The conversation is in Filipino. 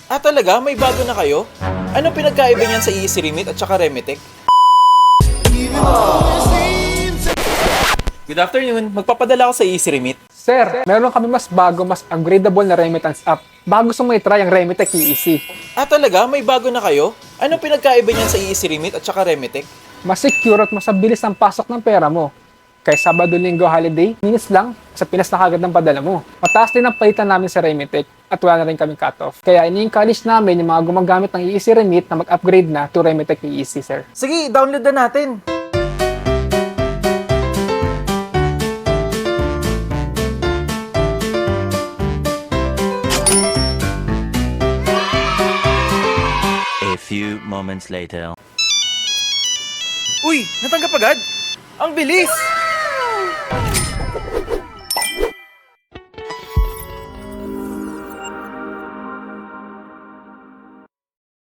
Ah, talaga? May bago na kayo? Ano pinagkaiba niyan sa Easy Remit at saka Remitec? Good afternoon. Magpapadala ako sa Easy Remit. Sir, meron kami mas bago, mas upgradable na remittance app. Baka gusto mo i-try ang Remitec Easy. Ah, talaga? May bago na kayo? Ano pinagkaiba niyan sa Easy Remit at saka Remitec? Mas secure at mas mabilis ang pasok ng pera mo. Kaya Sabado, Linggo, Holiday, minutes lang, sa Pinas na kagad ng padala mo. Mataas din ang palitan namin sa Remitec at wala na rin kami cut-off. Kaya ini-encourage namin yung mga gumagamit ng Easy Remit na mag-upgrade na to Remitec Easy, sir. Sige, download na natin. A few moments later. Uy, natanggap agad? Ang bilis!